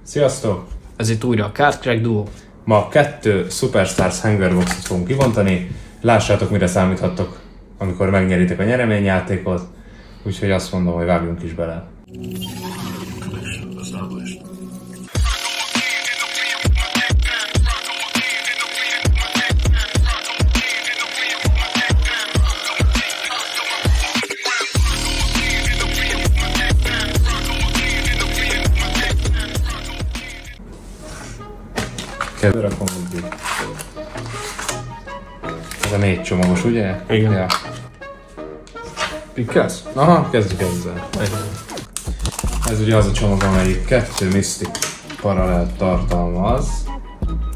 Sziasztok! Ez itt újra a Card Crack Duo. Ma 2 Superstars Hungerboxot fogunk kibontani. Lássátok, mire számíthattok, amikor megnyeritek a nyereményjátékot. Úgyhogy azt mondom, hogy vágjunk is bele. Kedve rakom úgy. Ez a 4 csomagos, ugye? Igen. Ja. Pikkelsz? Aha, kezdjük ezzel. Ez ugye az a csomag, amelyik 2 Mystic paralelt tartalmaz.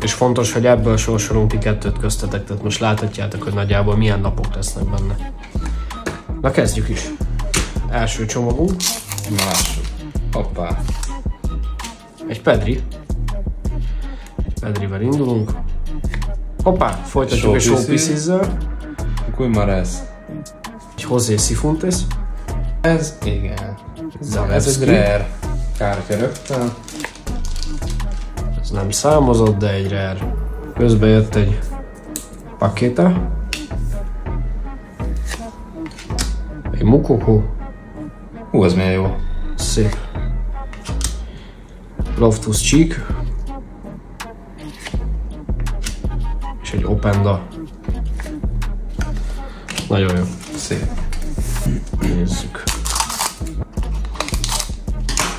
És fontos, hogy ebből sorsolunk ti 2-t köztetek, tehát most láthatjátok, hogy nagyjából milyen napok lesznek benne. Na kezdjük is. Első csomagunk. Na lássuk. Hoppá. Egy Pedri. Pedrivel indulunk. Hoppá, folytatjuk egy Show Pieces-zel. Guimarães. Egy José Cifuentes. Ez, igen. Zalewski. Ez egy rare kártya rögtön. Ez nem számozott, de egy rare. Közben jött egy Paqueta. Egy Moukoko. Az milyen jó. Szép. Loftus-Cheek. És egy Openda. Nagyon jó. Szép. Nézzük.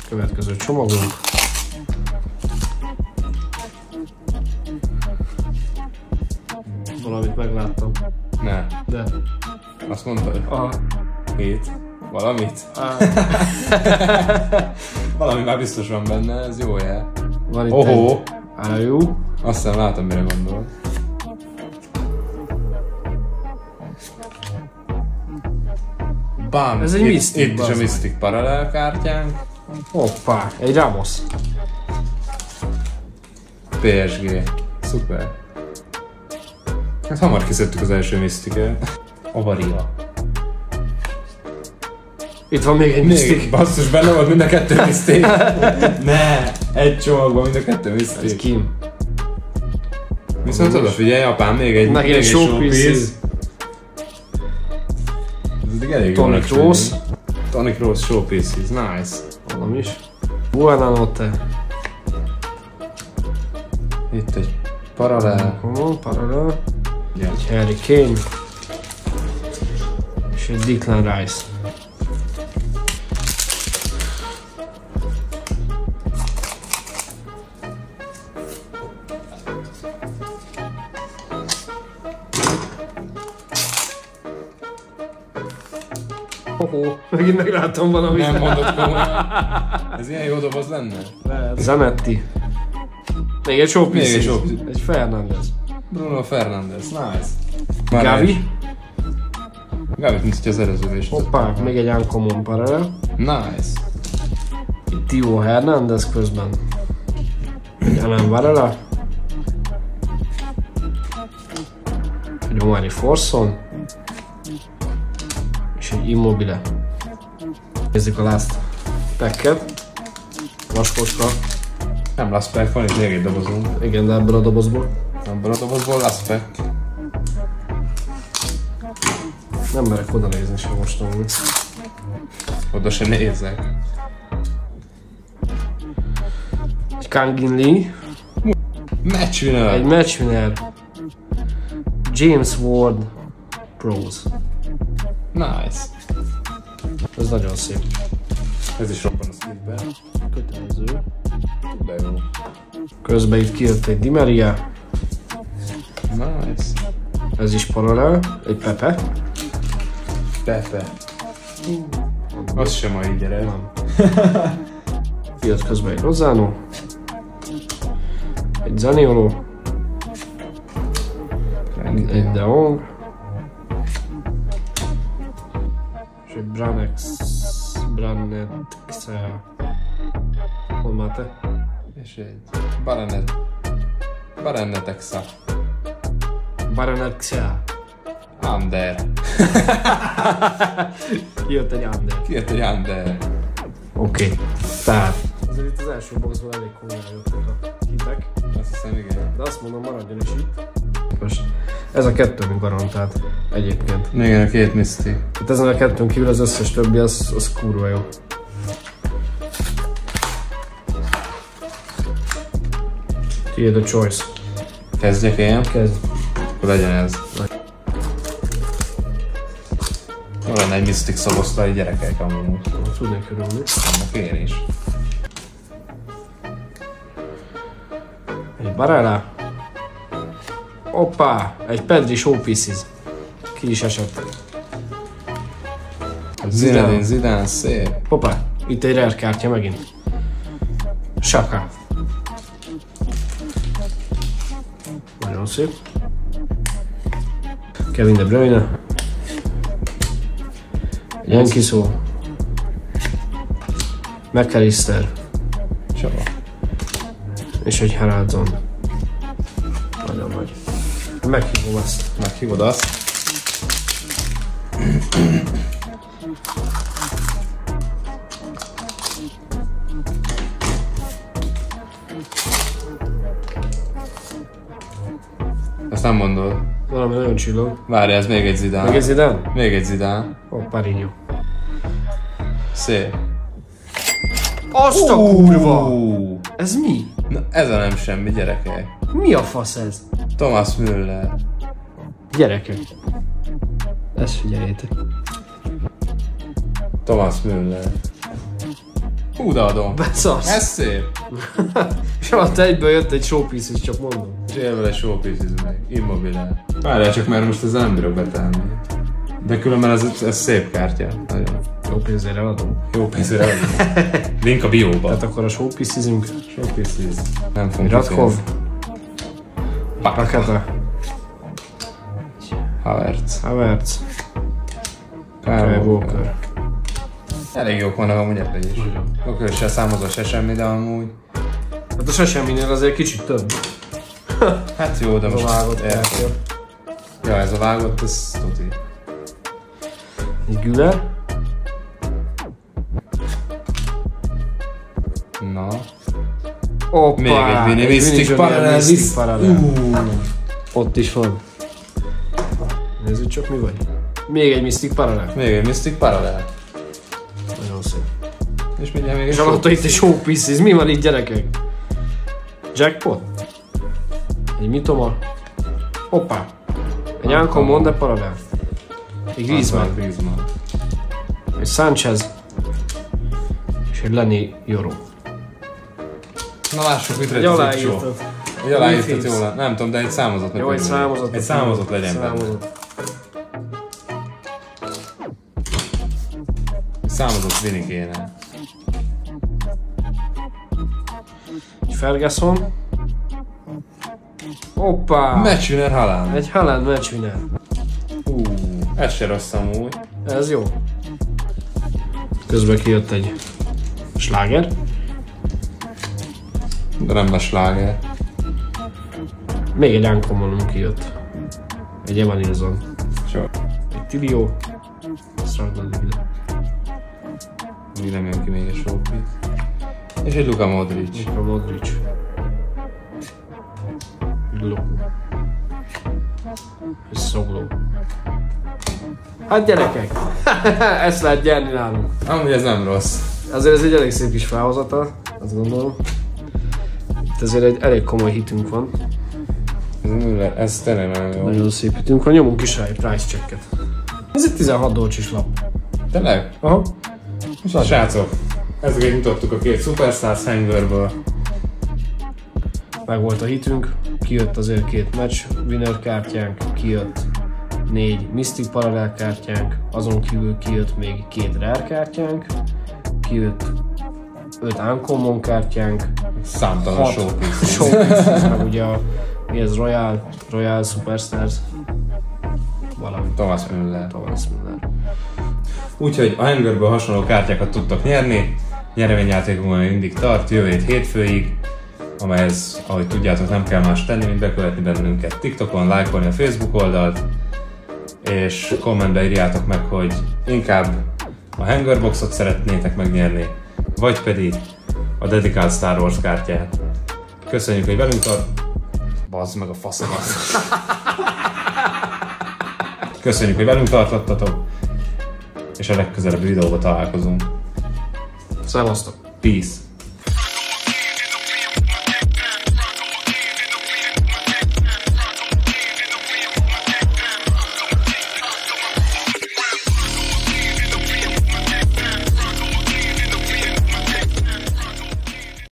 Következő csomagunk. Valamit megláttam. Ne. De. Azt mondtad? Aha. Mit? Valamit? Valami már biztos van benne, ez jó jel. Van itt Ohó! Ájú. Azt hiszem látom, mire gondol. Bam! Ez egy Mystic, Itt is a Mystic paralel kártyánk. Hoppá, egy Ramos. PSG. Szuper. Hát hamar kiszedtük az első Mystic-et. Avaria. Itt van még egy Mystic. Basszus, benne volt mind a 2 Mystic. Ne! Egy csomagban mind a 2 Mystic. Ez Kim. Viszont odafigyelj, apám, még egy showpiece. Ez elég Toni Kroos. Toni Kroos showpieces, nice. Mondom is. Buonanotte. Itt egy paralel. Paralel. Yeah. Egy Harry Kane. És egy Declan Rice. Hoho, megint megláttam valamit. Nem mondod komolyan. Ez ilyen jó doboz lenne? Zanetti. Még egy showpiece. Még egy showpiece. Egy Fernandes. Bruno Fernandes, nice. Gavi. Gavi, mint hogy az előző is. Hoppá, még egy Uncommon paralel. Nice. Itt Tio Hernández közben. Egy Ellen Varela. Egy Omari Forson. És egy Immobile. Nézzük a last packet. Vaskoska. Nem last pack, van itt még egy dobozunk. Igen, de ebből a dobozból. Ebből a dobozból last pack. Nem merek oda nézni sem most amúgy. Oda se nézzek. Egy Kangin Lee. Match winner! Egy match winner. James Ward Pros. Nice. Ez nagyon szép. Ez is robban a szívben. Kötelező. De jó. Közben itt kijött egy Di Maria. Nice. Ez is paralel. Egy Pepe. Pepe. Az sem ma így gyere. Nem. Kijött közben egy Lozano. Egy Zaniolo. Egy De Jong. És egy Brannexa. Hol már te? És egy Barannetexa. Barannexa. Ander. Kijött egy Ander. Kijött egy Ander. Oké. Tehát Azért itt az első boxban elég komolyan jöttek a hitek. Azt hiszem, igen. De azt mondom, maradjon is itt. Most ez a kettő mi garantált egyébként. Igen, a két Mystic. Hát ezen a kettőn kívül az összes többi, az kurva jó. Tiéd a choice. Kezdjek én? Kezd. Akkor legyen ez. Van egy Mystic szoboszlai gyerekek amúgy. Tudnék örülni. Annak én is. Egy Barella. Hoppá! Egy Pedri Show Pieces. Ki is esett. Zidane, szép. Hoppá! Itt egy rare kártya megint. Saka. Nagyon szép. Kevin De Bruyne. Jankiso. McAllister. Csaba. És egy Haraldson. Nagyon nagy. Meghívom ezt. Meghívod azt. Ezt nem mondod. Valami nagyon csillog. Várj, ez még egy Zidane. Meg egy Zidane? Még egy Zidane. Parinho. Szép. Azt a kurva! Ez mi? Na, ez a nem semmi, gyerekek. Mi a fasz ez? Thomas Müller. Gyerekek. Ezt figyeljétek. Thomas Müller. Hú, de adom. Beszarsz. Ez szép. És alatt egyből jött egy showpiece is, csak mondom. És él vele showpieces meg. Immobile. Várjál csak, mert most ezzel nem bírok betelni. De különben ez szép kártya. Nagyon. Jó pénzére adom. Jó pénzére adom. Link a bióba. Tehát akkor a showpiece-izünk. Showpieces. Nem fogunk Radkov. Raketa. Havertz. Kyle Walker. Elég jók vannak amúgy ebben is. Akkor se számozva se semmi, de amúgy. Hát a se semminél azért kicsit több. Hát jó, de Ez most... a vágott kártya. Ja, ez a vágott, ez tuti. Egy Güler. Na. Hoppá! Még egy Vini Mystic Parallel. Ott is van. Nézzük csak mi vagy. Még egy Mystic Parallel. Még egy Mystic Parallel. Nagyon szép. És mindjárt még egy És alatta itt egy showpieces. Mi van itt, gyerekek? Jackpot. Egy Mitoma. Hoppá. Egy Uncommon, de Parallel. Egy Griezmann. Egy Sanchez. És egy Lenny Joro. Na lássuk, mit Egy rejt az aláírtat. Egy aláírtat jól lenne. Nem tudom, de egy számozott. Jó, egy számozott. Egy számozott legyen benne. Egy számozott Vini kéne. Egy Ferguson. Hoppá! Matchwinner Haaland. Egy Haaland matchwinner. Ez se rossz amúgy. Ez jó. Közben kijött egy sláger. De nem lesz sláger. Még egy Uncommon kijött. Egy Evanilson. Csak. Egy Tilio. Azt raknod ide. Még nem jön ki még egy showpiece. És egy Luka Modric. Luka Modric. Luku. És Szogló. Hát gyerekek! Ezt lehet gyerni nálunk. Amúgy ez nem rossz. Azért ez egy elég szép kis felhozata, azt gondolom. Itt azért egy elég komoly hitünk van. Ez a Müller, ez tényleg nagyon jó. Nagyon szép hitünk van, nyomunk is rá egy price checket. Ez egy 16 dolcsis lap. Tényleg? Aha. Most srácok, ezeket mutattuk a két Superstars Hangerből. Meg volt a hitünk, kijött azért 2 match winner kártyánk, kijött 4 Mystic Parallel kártyánk, azon kívül kijött még 2 rare kártyánk, kijött 5 Uncommon kártyánk, Számtalan showpiece. showpieces, meg ugye a, mi ez, Royal Superstars, valami. Thomas Müller. Úgyhogy a Hangerből hasonló kártyákat tudtak nyerni. Nyereményjátékunk mindig tart, jövő hét hétfőig, amelyhez, ahogy tudjátok, nem kell más tenni, mint bekövetni bennünket TikTokon, lájkolni a Facebook oldalt, és kommentbe írjátok meg, hogy inkább a Hangerboxot szeretnétek megnyerni, vagy pedig a a dedikált Star Wars kártyát. Köszönjük, hogy velünk Bazd meg a faszomat. Köszönjük, hogy velünk tartottatok, és a legközelebbi videóban találkozunk. Szevasztok! Peace!